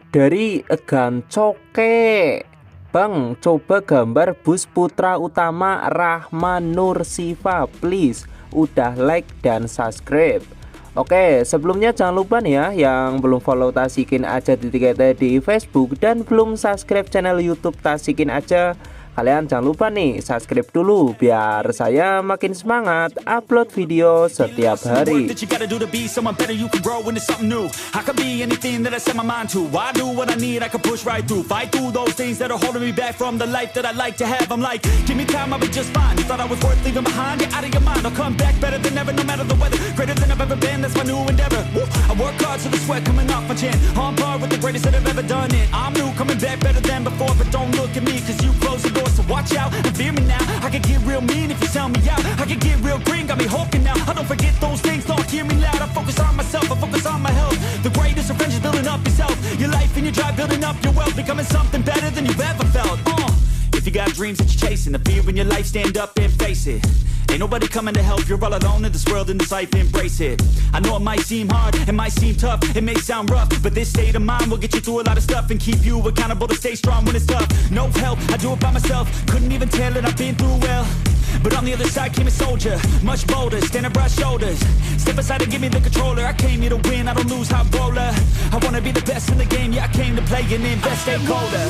Dari Gancoke. Bang, coba gambar bus putra utama Rahman Nur Siva, please. Udah like dan subscribe. Oke, sebelumnya jangan lupa nih ya, yang belum follow Tasikin Aja di Facebook dan belum subscribe channel YouTube Tasikin Aja, kalian jangan lupa nih subscribe dulu biar saya makin semangat upload video setiap hari. So watch out and fear me now. I can get real mean if you sell me out. I can get real green, got me hulking now. I don't forget those things, don't hear me loud. I focus on myself, I focus on my health. The greatest revenge is building up yourself. Your life and your drive, building up your wealth. Becoming something better than you've ever felt. If you got dreams that you're chasing, the fear in your life, stand up and face it. Ain't nobody coming to help, you're all alone in this world, in this life, embrace it. I know it might seem hard, it might seem tough, it may sound rough, but this state of mind will get you through a lot of stuff and keep you accountable to stay strong when it's tough. No help, I do it by myself, couldn't even tell it, I've been through well. But on the other side came a soldier, much bolder, standing broad shoulders. Step aside and give me the controller, I came here to win, I don't lose, high roller. I wanna be the best in the game, yeah I came to play and invest, stay colder.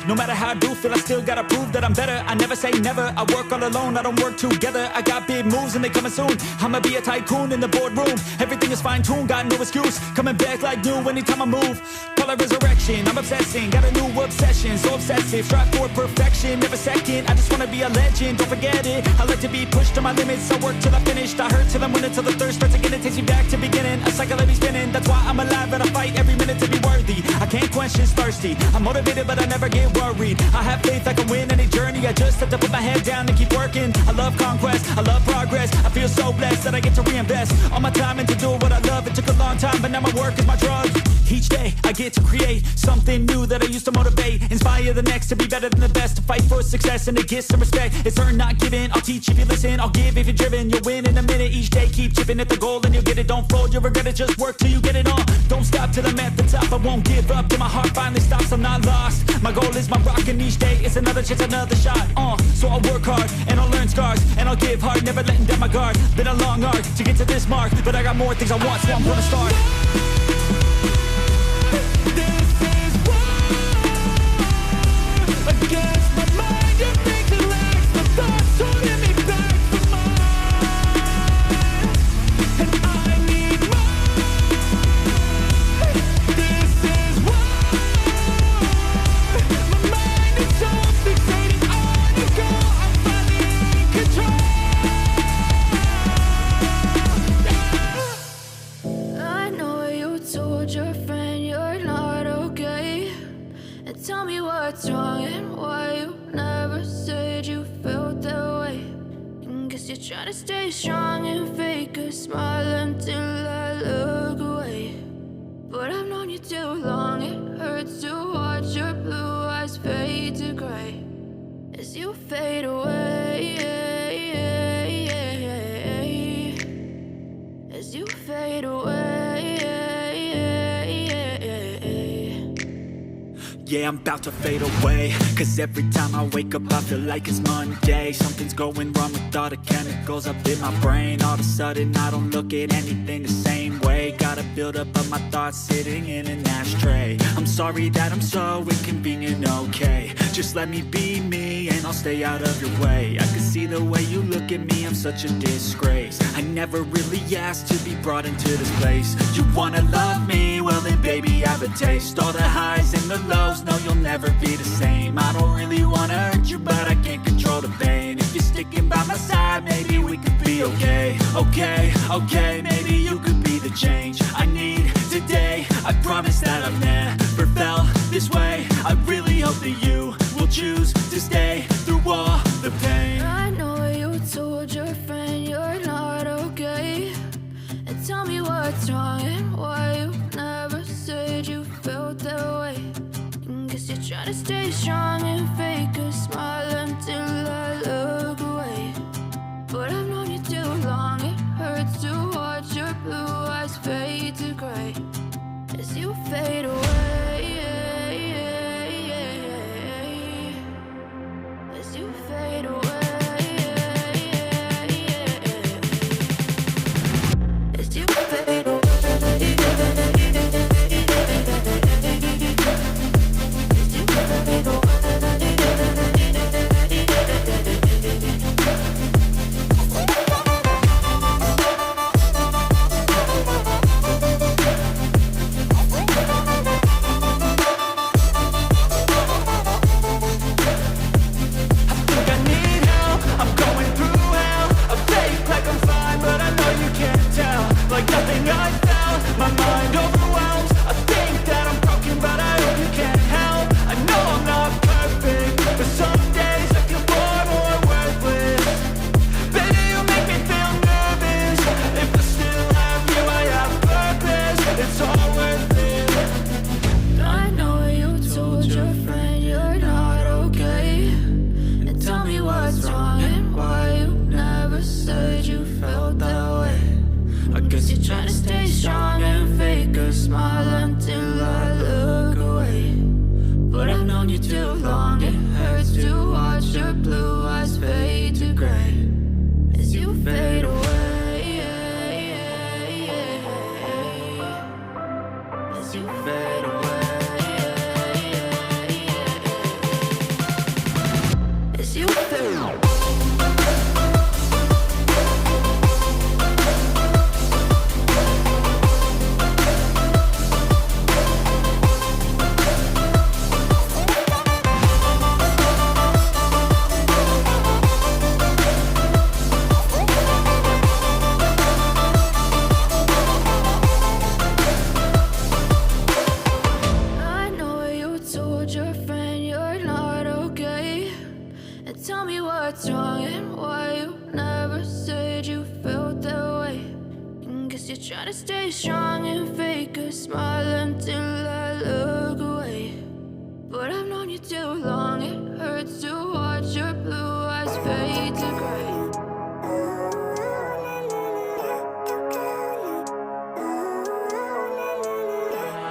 No matter how I do feel, I still gotta prove that I'm better. I never say never, I work all alone, I don't work together. I got big moves and they coming soon. I'ma be a tycoon in the boardroom. Everything is fine-tuned, got no excuse. Coming back like new anytime I move. Call it resurrection, I'm obsessing. Got a new obsession, so obsessive. Strive for perfection, never second. I just wanna be a legend, don't forget it. I like to be pushed to my limits, I work till I finished. I hurt till I'm winning, till the thirst starts again. It takes me back to beginning, a cycle of me spinning. That's why I'm alive and I fight every minute to be worthy. I can't quench this thirsty, I'm motivated but I never get worried. I have faith I can win any journey. I just have to put my head down and keep working. I love conquest, I love progress. I feel so blessed that I get to reinvest all my time into doing what I love. It took a long time, but now my work is my drug. Each day I get to create something new that I used to motivate. Inspire the next to be better than the best. To fight for success and to get some respect. It's earned, not given. I'll teach if you listen, I'll give if you're driven. You'll win in a minute. Each day keep chipping at the goal and you'll get it. Don't fold, you'll regret it. Just work till you get it on. Don't stop till I'm at the top. I won't give up till my heart finally stops. I'm not lost. My goal is my rock and each day it's another chance, another shot. So I'll work hard and I'll learn scars and I'll give hard, never letting down my guard. Been a long arc to get to this mark, but I got more things I want, so I'm gonna start. Tell me what's wrong and why you never said you felt that way. And guess you're trying to stay strong and fake a smile until I look away. But I've known you too long, it hurts to watch your blue eyes fade to gray as you fade away. As you fade away. Yeah, I'm about to fade away. Cause every time I wake up I feel like it's Monday. Something's going wrong with all the chemicals up in my brain. All of a sudden I don't look at anything the same way. Gotta build up of my thoughts sitting in an ashtray. I'm sorry that I'm so inconvenient, okay. Just let me be me and I'll stay out of your way. I can see the way you look at me, I'm such a disgrace. I never really asked to be brought into this place. You wanna love me? Well then baby I have a taste. All the highs and the lows, no you'll never be the same. I don't really wanna hurt you but I can't control the pain. If you're sticking by my side, maybe we could be okay. Okay, maybe you could be the change I need today. I promise that I've never felt this felt that way. And guess you're trying to stay strong and fake a smile until I look away. But I've known you too long, it hurts to watch your blue eyes fade to gray as you fade away. As you fade away. As you fade away.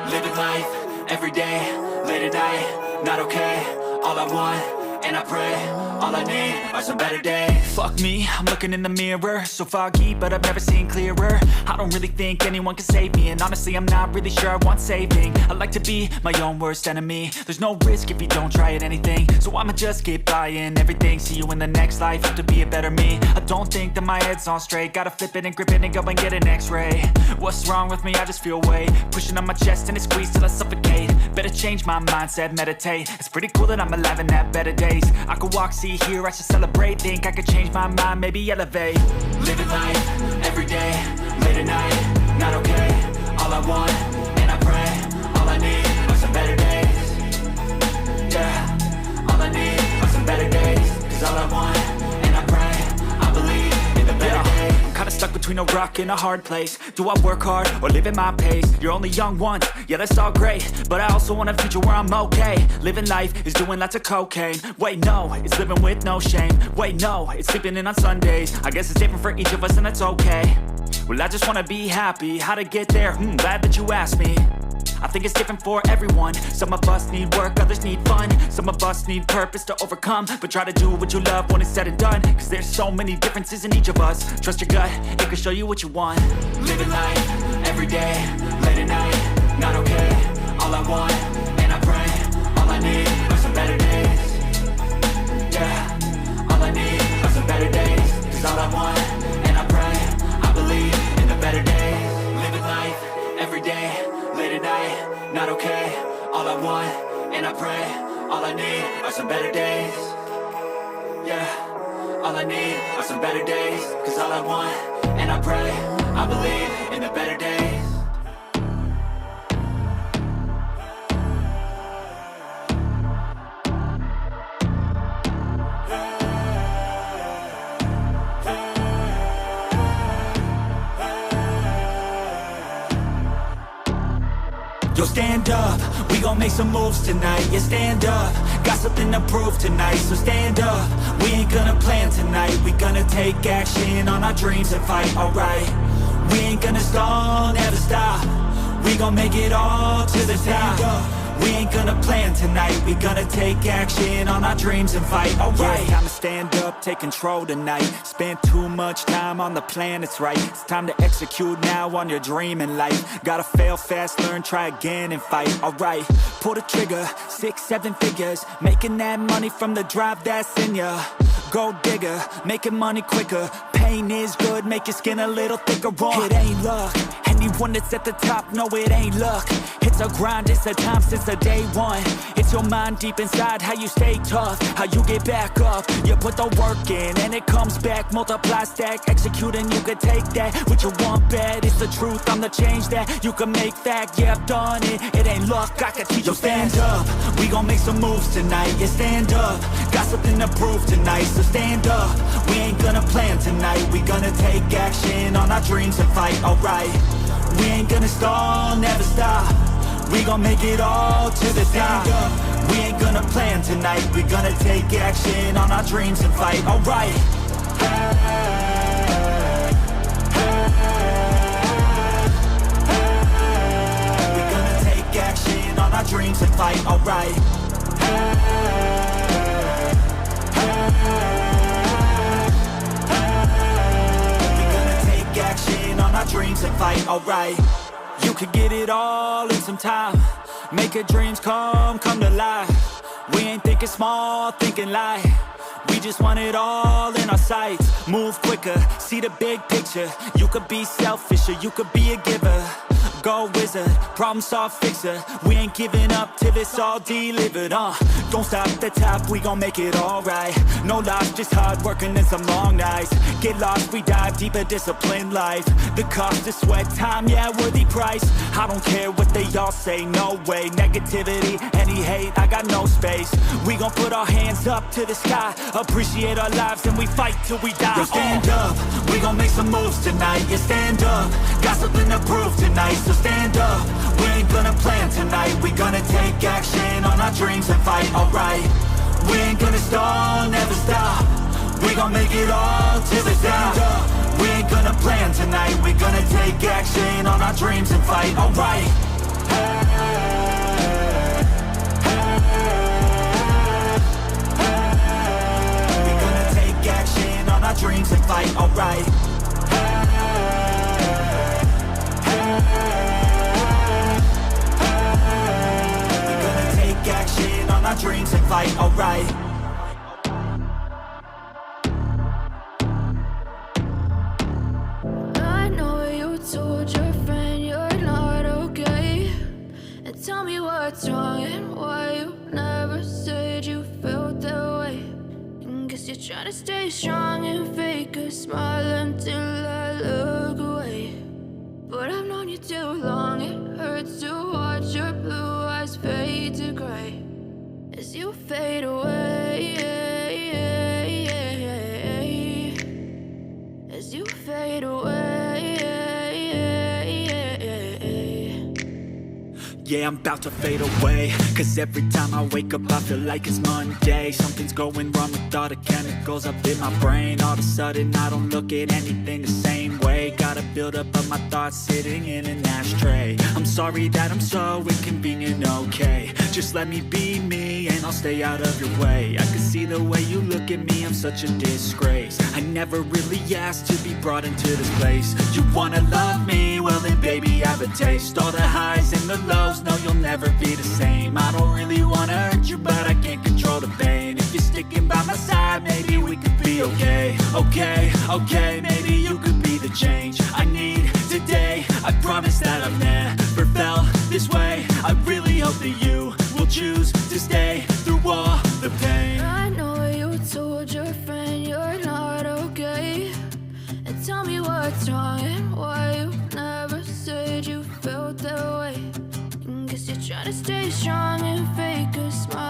Living life, every day, late at night, not okay. All I want, and I pray, all I need are some better days. Fuck me, I'm looking in the mirror, so foggy, but I've never seen clearer. I don't really think anyone can save me, and honestly I'm not really sure I want saving. I like to be my own worst enemy. There's no risk if you don't try at anything, so I'ma just keep buying everything. See you in the next life, have to be a better me. I don't think that my head's on straight, gotta flip it and grip it and go and get an x-ray. What's wrong with me? I just feel weight pushing on my chest and it squeezes till I suffocate. Better change my mindset, meditate. It's pretty cool that I'm alive and have better days. I could walk, see, hear, I should celebrate. Think I could change my mind, maybe elevate. Living life, every day, late at night, not okay. All I want, and I pray, all I need are some better days. Yeah, all I need are some better days. Cause all I want, and I pray, I believe in the better days. I'm kinda stuck between a rock and a hard place. Do I work hard or live at my pace? You're only young once, yeah that's all great, but I also want a future where I'm okay. Living life is doing lots of cocaine. Wait no, it's living with no shame. Wait no, it's sleeping in on Sundays. I guess it's different for each of us and that's okay. Well I just wanna be happy, how to get there? Glad that you asked me. I think it's different for everyone. Some of us need work, others need fun. Some of us need purpose to overcome. But try to do what you love when it's said and done. Cause there's so many differences in each of us. Trust your gut, it can show you what you want. Living life, every day, late at night, not okay. All I want, and I pray, all I need are some better days. Yeah, all I need are some better days. Cause all I want, and I pray, I believe in the better days. Living life, every day, late at night, not okay. All I want, and I pray, all I need are some better days. Yeah, all I need are some better days. Cause all I want, and I pray, I believe in the better days. You'll stand stand up, we gon' make some moves tonight. Yeah, stand up, got something to prove tonight. So stand up, we ain't gonna plan tonight. We gonna take action on our dreams and fight, alright. We ain't gonna stall, never stop. We gon' make it all to the top. We ain't gonna plan tonight. We gonna take action on our dreams and fight, alright. Yeah, I'ma stand up, take control tonight. Spent too much time on the plan, it's right. It's time to execute now on your dream in life. Gotta fail fast, learn, try again and fight, alright. Pull the trigger, 6, 7 figures. Making that money from the drive that's in ya. Gold digger, making money quicker. Pain is good, make your skin a little thicker. It ain't luck, anyone that's at the top, no it ain't luck. It's a grind, it's a time since the day one. It's your mind deep inside, how you stay tough, how you get back up. You put the work in and it comes back. Multiply, stack, execute and you can take that. What you want bad, it's the truth, I'm the change that you can make fact. Yeah, I've done it, it ain't luck, I can teach you. Stand up, we gon' make some moves tonight. Yeah, stand up, got something to prove tonight. So stand up, we ain't gonna plan tonight. We gonna take action on our dreams and fight, alright. We ain't gonna stall, never stop. We gon' make it all to the top. We ain't gonna plan tonight. We gonna take action on our dreams and fight, alright. We gonna take action on our dreams and fight, alright. Action on our dreams and fight, alright. You could get it all in some time. Make your dreams come to life. We ain't thinking small, thinking light. We just want it all in our sights. Move quicker, see the big picture. You could be selfish or you could be a giver. Go wizard, problem solve fixer. We ain't giving up till it's all delivered, Don't stop at the top, we gon' make it alright. No loss, just hard working and some long nights. Get lost, we dive deeper, disciplined life. The cost of sweat, time, yeah, worthy price. I don't care what they all say, no way. Negativity, any hate, I got no space. We gon' put our hands up to the sky. Appreciate our lives and we fight till we die. Yo, stand up, we gon' make some moves tonight. Yeah, stand up, got something to prove tonight. So stand up, we ain't gonna plan tonight. We gonna take action on our dreams and fight, alright. We ain't gonna stall, never stop. We gon' make it all to the top. We ain't gonna plan tonight. We gonna take action on our dreams and fight, alright. We gonna take action on our dreams and fight, alright. Action on our dreams and fight, alright. I know you told your friend you're not okay. And tell me what's wrong and why you never said you felt that way. And guess you're trying to stay strong and fake a smile until I look away. But I've known you too long, it hurts to watch your blue eyes fade to gray as you fade away, as you fade away. Yeah, I'm about to fade away. Cause every time I wake up I feel like it's Monday. Something's going wrong with all the chemicals up in my brain. All of a sudden I don't look at anything the same way. Gotta build up of my thoughts sitting in an ashtray. I'm sorry that I'm so inconvenient, okay. Just let me be me and I'll stay out of your way. I can see the way you look at me, I'm such a disgrace. I never really asked to be brought into this place. You wanna love me? Well then baby I have a taste. All the highs and the lows, no you'll never be the same. I don't really wanna hurt you but I can't control the pain. If you're sticking by my side maybe we could be okay. Okay, maybe you could be the change I need today. I promise that I've never felt this way. I really hope that you will choose to stay through all the pain. I know you told your friend you're not okay. And tell me what's wrong and why you never said you felt that way. And guess you're trying to stay strong and fake a smile